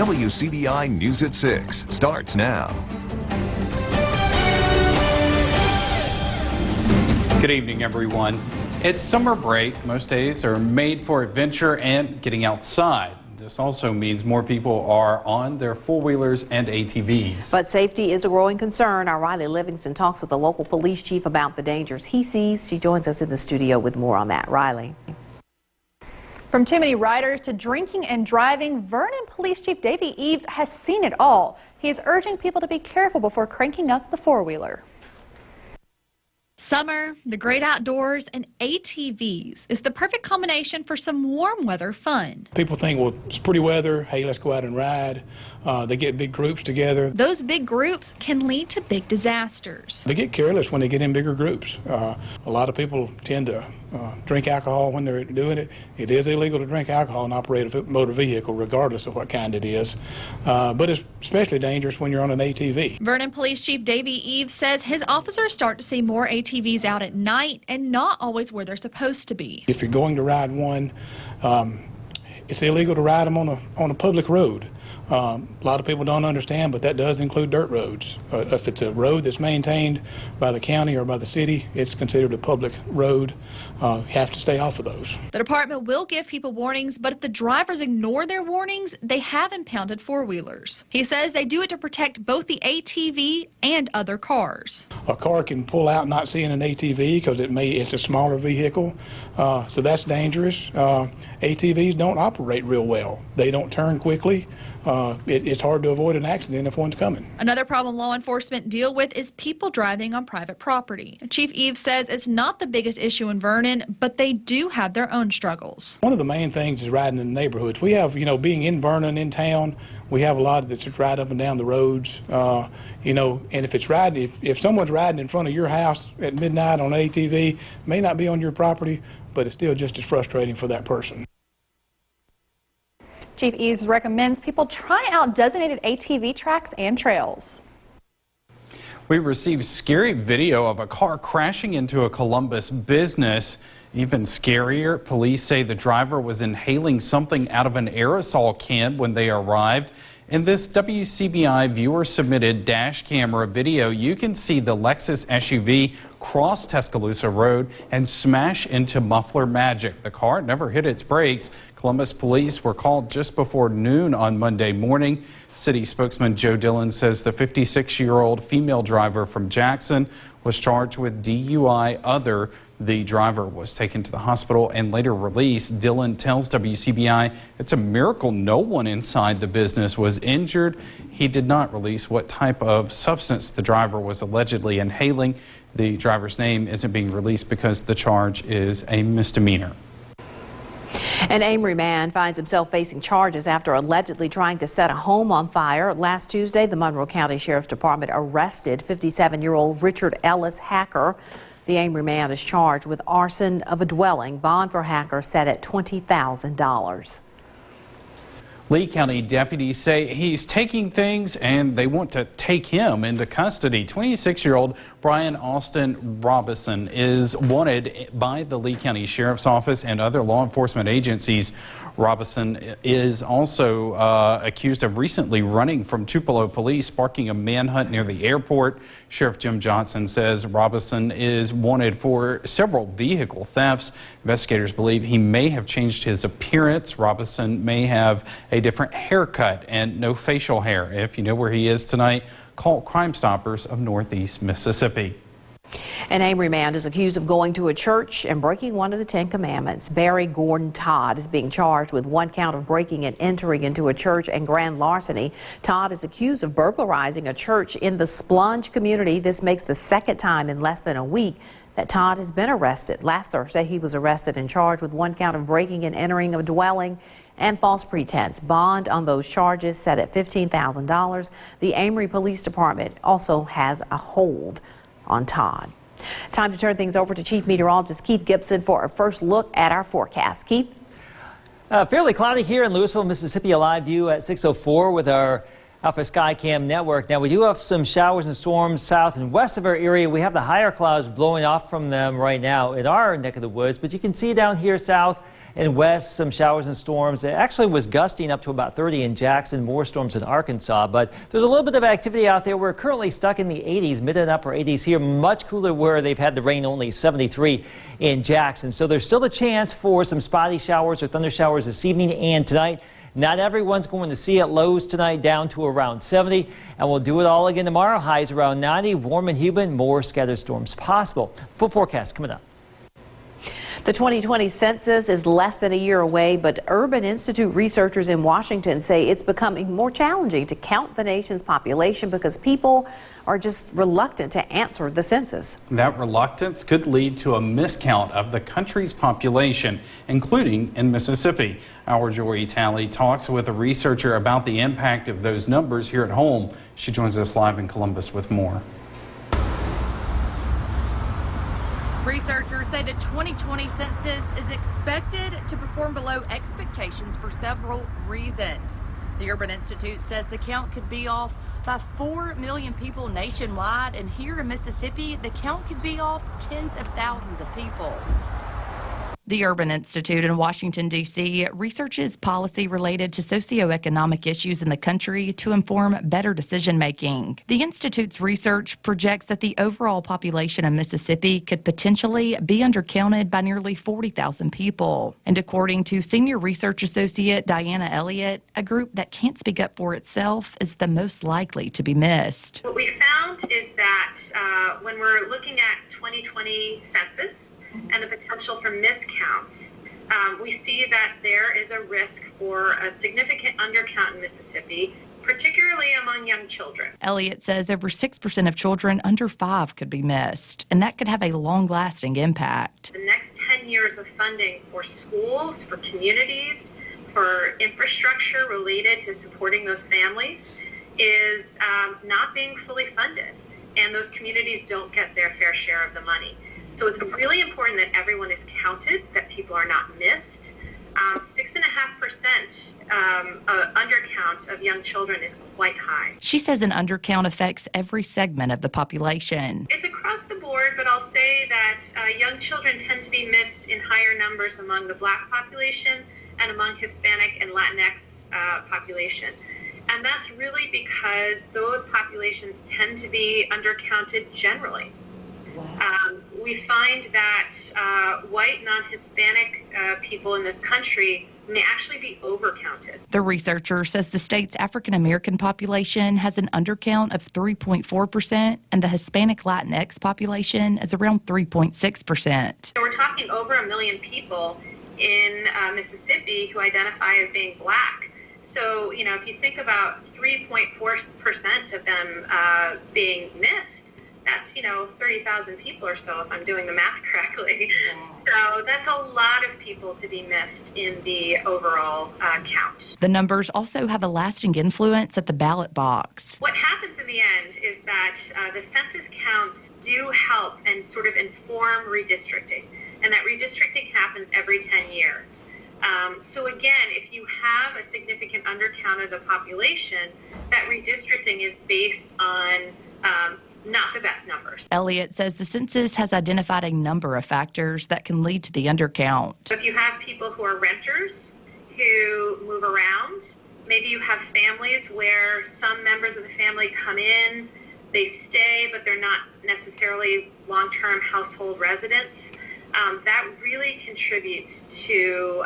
WCBI News at 6 starts now. Good evening, everyone. It's summer break. Most days are made for adventure and getting outside. This also means more people are on their four-wheelers and ATVs. But safety is a growing concern. Our Riley Livingston talks with the local police chief about the dangers he sees. She joins us in the studio with more on that. Riley. From too many riders to drinking and driving, Vernon Police Chief Davey Eves has seen it all. He is urging people to be careful before cranking up the four-wheeler. Summer, the great outdoors, and ATVs is the perfect combination for some warm weather fun. People think, well, it's pretty weather, hey, let's go out and ride. They get big groups together. Those big groups can lead to big disasters. They get careless when they get in bigger groups. A lot of people tend to drink alcohol when they're doing it. It is illegal to drink alcohol and operate a motor vehicle, regardless of what kind it is. But it's especially dangerous when you're on an ATV. Vernon Police Chief Davey Eves says his officers start to see more ATVs out at night and not always where they're supposed to be. If you're going to ride one, it's illegal to ride them on a public road. A lot of people don't understand, but that does include dirt roads. If it's a road that's maintained by the county or by the city, it's considered a public road. You have to stay off of those. The department will give people warnings, but if the drivers ignore their warnings, they have impounded four-wheelers. He says they do it to protect both the ATV and other cars. A car can pull out not seeing an ATV because it's a smaller vehicle, so that's dangerous. ATVs don't operate real well. They don't turn quickly. It's hard to avoid an accident if one's coming. Another problem law enforcement deal with is people driving on private property. Chief Eves says it's not the biggest issue in Vernon, but they do have their own struggles. One of the main things is riding in the neighborhoods. We have, being in Vernon, in town, we have a lot that's just right up and down the roads, and if it's riding, if someone's riding in front of your house at midnight on an ATV, it may not be on your property, but it's still just as frustrating for that person. Chief Eves recommends people try out designated ATV tracks and trails. We received scary video of a car crashing into a Columbus business. Even scarier, police say the driver was inhaling something out of an aerosol can when they arrived. In this WCBI viewer-submitted dash camera video, you can see the Lexus SUV cross Tuscaloosa Road and smash into Muffler Magic. The car never hit its brakes. Columbus police were called just before noon on Monday morning. City spokesman Joe Dillon says the 56-year-old female driver from Jackson was charged with DUI. The driver was taken to the hospital and later released. Dillon tells WCBI it's a miracle no one inside the business was injured. He did not release what type of substance the driver was allegedly inhaling. The driver's name isn't being released because the charge is a misdemeanor. An Amory man finds himself facing charges after allegedly trying to set a home on fire. Last Tuesday, the Monroe County Sheriff's Department arrested 57-year-old Richard Ellis Hacker. The Amory man is charged with arson of a dwelling. Bond for Hacker set at $20,000. Lee County deputies say he's taking things and they want to take him into custody. 26-year-old Brian Austin Robinson is wanted by the Lee County Sheriff's Office and other law enforcement agencies. Robinson is also accused of recently running from Tupelo police, sparking a manhunt near the airport. Sheriff Jim Johnson says Robinson is wanted for several vehicle thefts. Investigators believe he may have changed his appearance. Robinson may have a different haircut and no facial hair. If you know where he is tonight, call Crime Stoppers of Northeast Mississippi. An Amory man is accused of going to a church and breaking one of the 10 commandments. Barry Gordon Todd is being charged with one count of breaking and entering into a church and grand larceny. Todd is accused of burglarizing a church in the Splunge community. This makes the second time in less than a week that Todd has been arrested. Last Thursday, he was arrested and charged with one count of breaking and entering a dwelling and false pretense. Bond on those charges set at $15,000. The Amory Police Department also has a hold on Todd. Time to turn things over to Chief Meteorologist Keith Gibson for our first look at our forecast. Keith? Fairly cloudy here in Louisville, Mississippi. A live view at 6:04 with our Alpha Skycam network. Now we do have some showers and storms south and west of our area. We have the higher clouds blowing off from them right now in our neck of the woods, but you can see down here south and west, some showers and storms. It actually was gusting up to about 30 in Jackson, more storms in Arkansas. But there's a little bit of activity out there. We're currently stuck in the 80s, mid and upper 80s here. Much cooler where they've had the rain, only 73 in Jackson. So there's still a chance for some spotty showers or thunder showers this evening and tonight. Not everyone's going to see it. Lows tonight down to around 70. And we'll do it all again tomorrow. Highs around 90. Warm and humid. More scattered storms possible. Full forecast coming up. The 2020 census is less than a year away, but Urban Institute researchers in Washington say it's becoming more challenging to count the nation's population because people are just reluctant to answer the census. That reluctance could lead to a miscount of the country's population, including in Mississippi. Our Joy Talley talks with a researcher about the impact of those numbers here at home. She joins us live in Columbus with more. Researchers say the 2020 census is expected to perform below expectations for several reasons. The Urban Institute says the count could be off by 4 million people nationwide, and here in Mississippi, the count could be off tens of thousands of people. The Urban Institute in Washington, D.C. researches policy related to socioeconomic issues in the country to inform better decision making. The Institute's research projects that the overall population of Mississippi could potentially be undercounted by nearly 40,000 people. And according to Senior Research Associate Diana Elliott, a group that can't speak up for itself is the most likely to be missed. What we found is that when we're looking at 2020 census, and the potential for miscounts, we see that there is a risk for a significant undercount in Mississippi, particularly among young children. Elliott says over 6% of children under 5 could be missed, and that could have a long-lasting impact. The next 10 years of funding for schools, for communities, for infrastructure related to supporting those families is not being fully funded, and those communities don't get their fair share of the money. So it's really important that everyone is counted, that people are not missed. 6.5% undercount of young children is quite high. She says an undercount affects every segment of the population. It's across the board, but I'll say that young children tend to be missed in higher numbers among the Black population and among Hispanic and Latinx population. And that's really because those populations tend to be undercounted generally. We find that white, non-Hispanic people in this country may actually be overcounted. The researcher says the state's African-American population has an undercount of 3.4%, and the Hispanic Latinx population is around 3.6%. So we're talking over 1 million people in Mississippi who identify as being Black. So, you know, if you think about 3.4% of them being missed, that's, 30,000 people or so, if I'm doing the math correctly. So that's a lot of people to be missed in the overall count. The numbers also have a lasting influence at the ballot box. What happens in the end is that the census counts do help and sort of inform redistricting, and that redistricting happens every 10 years. So again, if you have a significant undercount of the population, that redistricting is based on not the best numbers. Elliott says the census has identified a number of factors that can lead to the undercount. So if you have people who are renters who move around, maybe you have families where some members of the family come in, they stay, but they're not necessarily long-term household residents. That really contributes to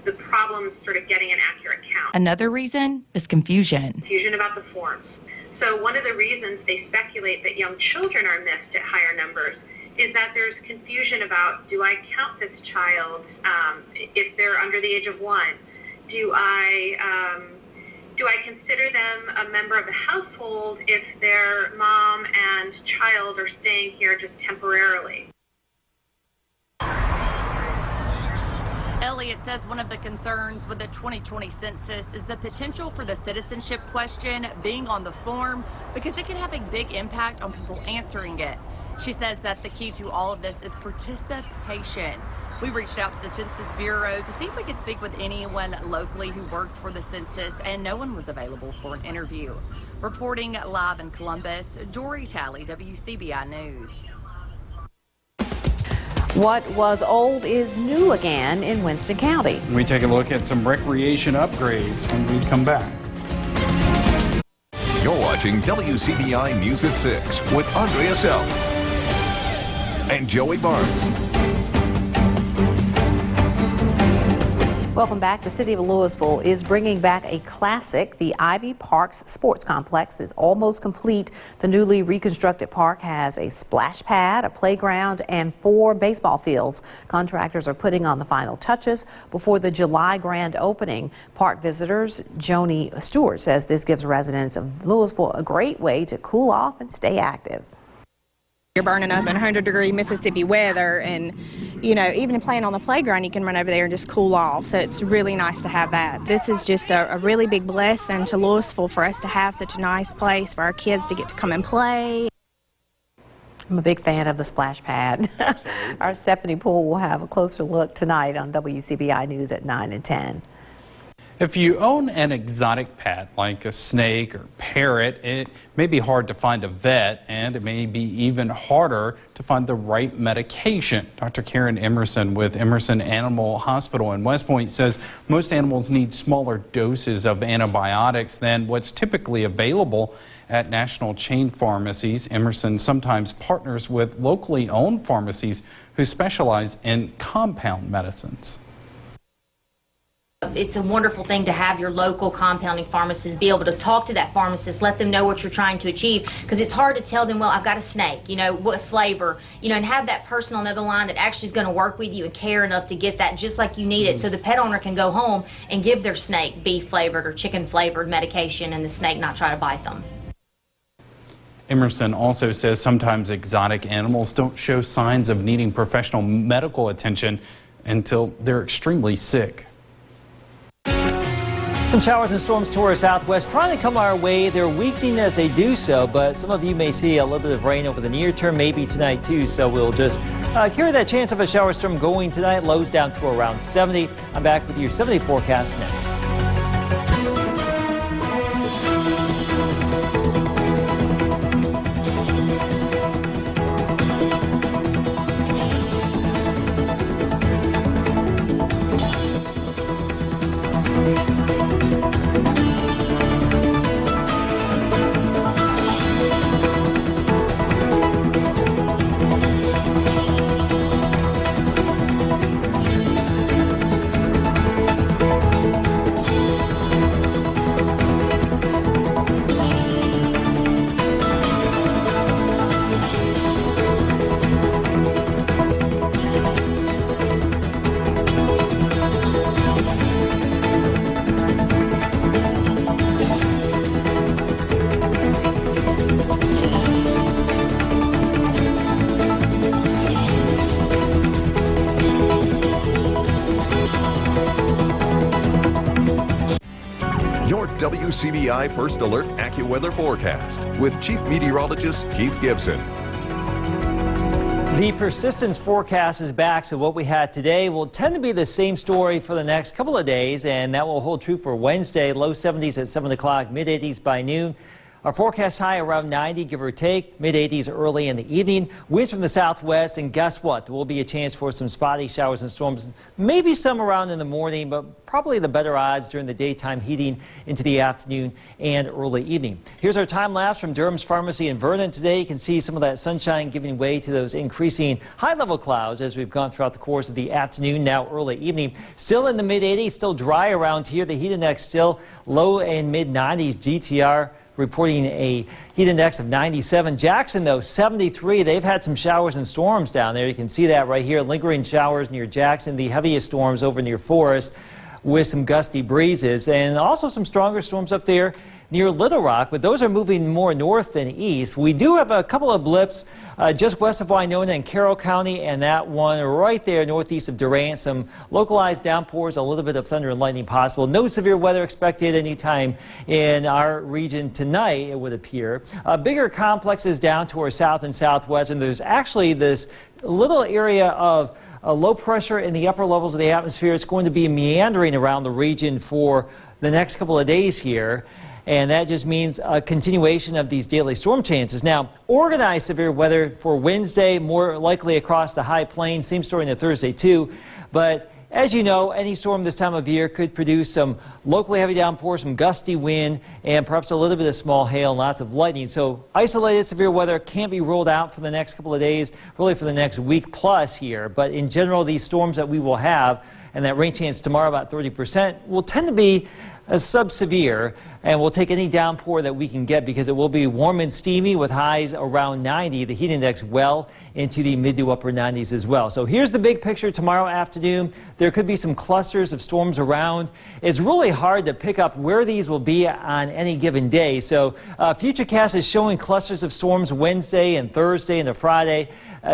the problems sort of getting an accurate count. Another reason is confusion. Confusion about the forms. So one of the reasons they speculate that young children are missed at higher numbers is that there's confusion about, do I count this child if they're under the age of 1? Do I consider them a member of the household if their mom and child are staying here just temporarily? Elliott says one of the concerns with the 2020 census is the potential for the citizenship question being on the form because it can have a big impact on people answering it. She says that the key to all of this is participation. We reached out to the Census Bureau to see if we could speak with anyone locally who works for the census, and no one was available for an interview. Reporting live in Columbus, Jory Talley, WCBI News. What was old is new again in Winston County. We take a look at some recreation upgrades when we come back. You're watching WCBI News at 6 with Andrea Self and Joey Barnes. Welcome back. The city of Louisville is bringing back a classic. The Ivy Parks Sports Complex is almost complete. The newly reconstructed park has a splash pad, a playground, and 4 baseball fields. Contractors are putting on the final touches before the July grand opening. Park visitors Joni Stewart says this gives residents of Louisville a great way to cool off and stay active. You're burning up in 100-degree Mississippi weather, and you know, even playing on the playground, you can run over there and just cool off. So it's really nice to have that. This is just a really big blessing to Louisville for us to have such a nice place for our kids to get to come and play. I'm a big fan of the splash pad. Our Stephanie Poole will have a closer look tonight on WCBI News at 9 and 10. If you own an exotic pet like a snake or parrot, it may be hard to find a vet, and it may be even harder to find the right medication. Dr. Karen Emerson with Emerson Animal Hospital in West Point says most animals need smaller doses of antibiotics than what's typically available at national chain pharmacies. Emerson sometimes partners with locally owned pharmacies who specialize in compound medicines. It's a wonderful thing to have your local compounding pharmacist be able to talk to that pharmacist, let them know what you're trying to achieve, because it's hard to tell them, well, I've got a snake, you know, what flavor, you know, and have that person on the other line that actually is going to work with you and care enough to get that just like you need it, so the pet owner can go home and give their snake beef flavored or chicken flavored medication and the snake not try to bite them. Emerson also says sometimes exotic animals don't show signs of needing professional medical attention until they're extremely sick. Some showers and storms toward our southwest trying to come our way. They're weakening as they do so, but some of you may see a little bit of rain over the near term, maybe tonight too. So we'll just carry that chance of a shower storm going tonight. Lows down to around 70. I'm back with your 70 forecast next. WCBI First Alert AccuWeather forecast with Chief Meteorologist Keith Gibson. The persistence forecast is back, so what we had today will tend to be the same story for the next couple of days, and that will hold true for Wednesday. Low 70s at 7 o'clock, mid 80s by noon. Our forecast high around 90, give or take, mid 80s early in the evening. Winds from the southwest, and guess what? There will be a chance for some spotty showers and storms, maybe some around in the morning, but probably the better odds during the daytime, heating into the afternoon and early evening. Here's our time lapse from Durham's Pharmacy in Vernon today. You can see some of that sunshine giving way to those increasing high-level clouds as we've gone throughout the course of the afternoon, now early evening. Still in the mid 80s, still dry around here. The heat index still low and mid 90s. GTR reporting a heat index of 97. Jackson, though, 73. They've had some showers and storms down there. You can see that right here. Lingering showers near Jackson, the heaviest storms over near Forest with some gusty breezes, and also some stronger storms up there near Little Rock, but those are moving more north than east. We do have a couple of blips just west of Winona in Carroll County, and that one right there northeast of Durant. Some localized downpours, a little bit of thunder and lightning possible. No severe weather expected anytime in our region tonight, it would appear. Bigger complexes down to our south and southwest, and there's actually this little area of low pressure in the upper levels of the atmosphere. It's going to be meandering around the region for the next couple of days here. and that just means a continuation of these daily storm chances. Now, organized severe weather for Wednesday, more likely across the high plains. Same story into Thursday, too. But as you know, any storm this time of year could produce some locally heavy downpours, some gusty wind, and perhaps a little bit of small hail and lots of lightning. So isolated severe weather can't be ruled out for the next couple of days, really for the next week plus here. But in general, these storms that we will have, and that rain chance tomorrow about 30%, will tend to be sub-severe, and we'll take any downpour that we can get because it will be warm and steamy with highs around 90. The heat index well into the mid to upper 90s as well. So here's the big picture tomorrow afternoon. There could be some clusters of storms around. It's really hard to pick up where these will be on any given day. So Futurecast is showing clusters of storms Wednesday and Thursday and Friday.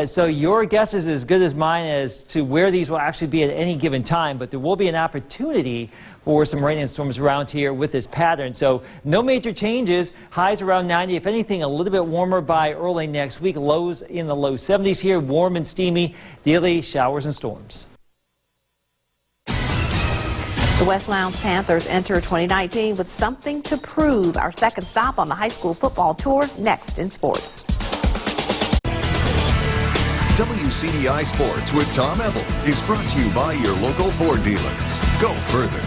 So your guess is as good as mine as to where these will actually be at any given time, but there will be an opportunity for some rain and storms around here with this pattern. So no major changes, highs around 90. If anything, a little bit warmer by early next week. Lows in the low 70s here, warm and steamy, daily showers and storms. The West Lowndes Panthers enter 2019 with something to prove. Our second stop on the high school football tour, next in sports. WCBI Sports with Tom Ebel is brought to you by your local Ford dealers. Go further.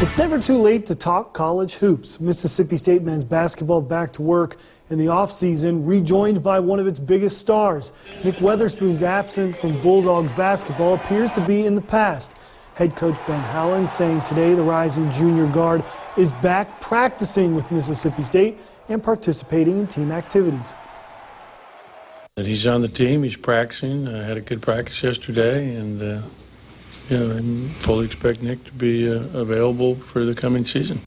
It's never too late to talk college hoops. Mississippi State men's basketball back to work in the offseason, rejoined by one of its biggest stars. Nick Weatherspoon's absence from Bulldogs basketball appears to be in the past. Head coach Ben Howland saying today the rising junior guard is back practicing with Mississippi State and participating in team activities. He's on the team, he's practicing, had a good practice yesterday, and I fully expect Nick to be available for the coming season.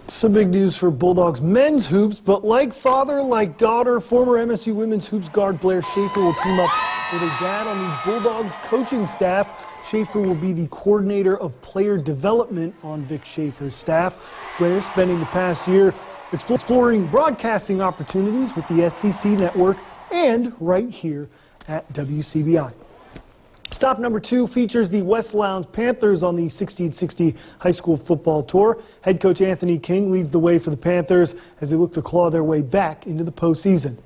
Some big news for Bulldogs men's hoops, but like father, like daughter, former MSU women's hoops guard Blair Schaefer will team up with her dad on the Bulldogs coaching staff. Schaefer will be the coordinator of player development on Vic Schaefer's staff. Blair spending the past year exploring broadcasting opportunities with the SEC network and right here at WCBI. Stop number 2 features the West Lowndes Panthers on the 1660 high school football tour. Head coach Anthony King leads the way for the Panthers as they look to claw their way back into the postseason.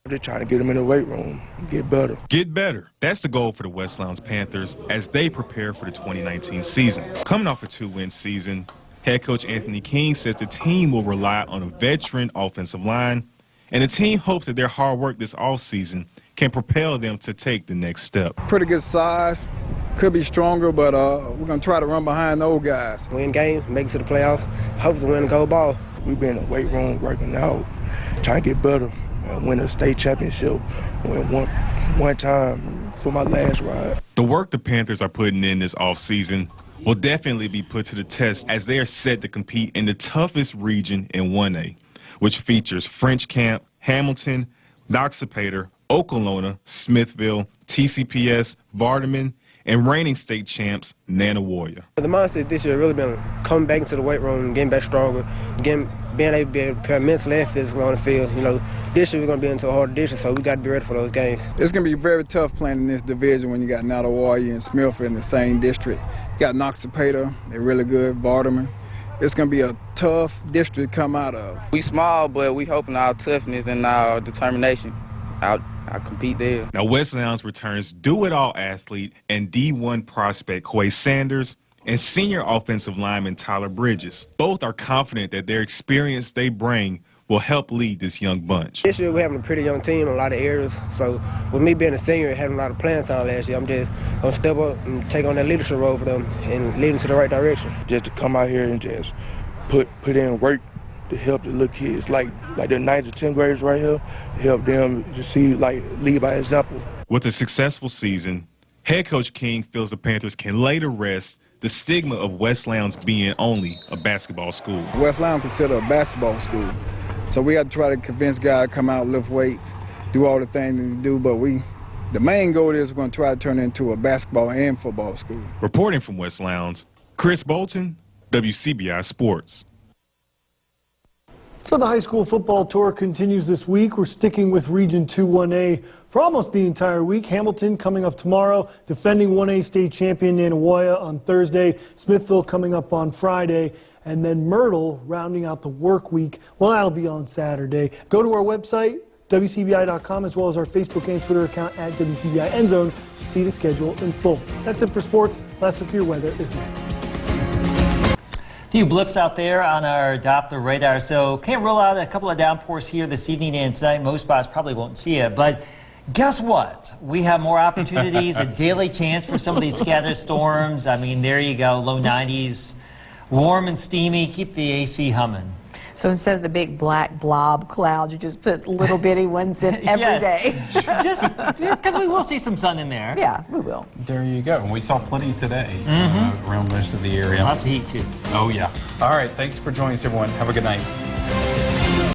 They're trying to get them in the weight room, get better. Get better. That's the goal for the West Lowndes Panthers as they prepare for the 2019 season. Coming off a 2-win season, head coach Anthony King says the team will rely on a veteran offensive line, and the team hopes that their hard work this offseason can propel them to take the next step. Pretty good size, could be stronger, but we're going to try to run behind the old guys. Win games, make it to the playoffs, hopefully win the gold ball. We've been in the weight room working out, trying to get better, win a state championship, win one time for my last ride. The work the Panthers are putting in this offseason will definitely be put to the test as they are set to compete in the toughest region in 1A, which features French Camp, Hamilton, Noxapater, Okolona, Smithville, TCPS, Vardaman, and reigning state champs, Nana Warrior. The mindset this year really been coming back into the weight room, getting back stronger, being able to be prepared mentally and physically on the field. This year we're going to be into a hard edition, so we got to be ready for those games. It's going to be very tough playing in this division when you got Nana Warrior and Smithville in the same district. You got Noxapater, they're really good, Vardaman. It's going to be a tough district to come out of. We small, but we hoping our toughness and our determination I'll compete there. Now, West Lowndes returns do-it-all athlete and D1 prospect Quay Sanders and senior offensive lineman Tyler Bridges. Both are confident that their experience they bring will help lead this young bunch. This year we're having a pretty young team in a lot of areas, so with me being a senior and having a lot of playing time last year, I'm just going to step up and take on that leadership role for them and lead them to the right direction. Just to come out here and just put in work to help the little kids, like the 9th to 10th graders right here, to help them to see, lead by example. With a successful season, head coach King feels the Panthers can lay to rest the stigma of West Lowndes being only a basketball school. West Lowndes considered a basketball school, so we got to try to convince guys to come out, lift weights, do all the things they do, but the main goal is we're going to try to turn it into a basketball and football school. Reporting from West Lowndes, Chris Bolton, WCBI Sports. So the high school football tour continues this week. We're sticking with Region 2 1A for almost the entire week. Hamilton coming up tomorrow, defending 1A state champion Nanawaia on Thursday, Smithville coming up on Friday, and then Myrtle rounding out the work week. Well, that'll be on Saturday. Go to our website, WCBI.com, as well as our Facebook and Twitter account at WCBI Endzone to see the schedule in full. That's it for sports. Last severe weather is next. A few blips out there on our Doppler radar, so can't rule out a couple of downpours here this evening and tonight. Most spots probably won't see it, but guess what? We have more opportunities, a daily chance for some of these scattered storms. I mean, there you go, low 90s, warm and steamy. Keep the AC humming. So instead of the big black blob clouds, you just put little bitty ones in every day. Just because we will see some sun in there. Yeah, we will. There you go. We saw plenty today around most of the area. Lots of heat, too. Oh, yeah. All right. Thanks for joining us, everyone. Have a good night.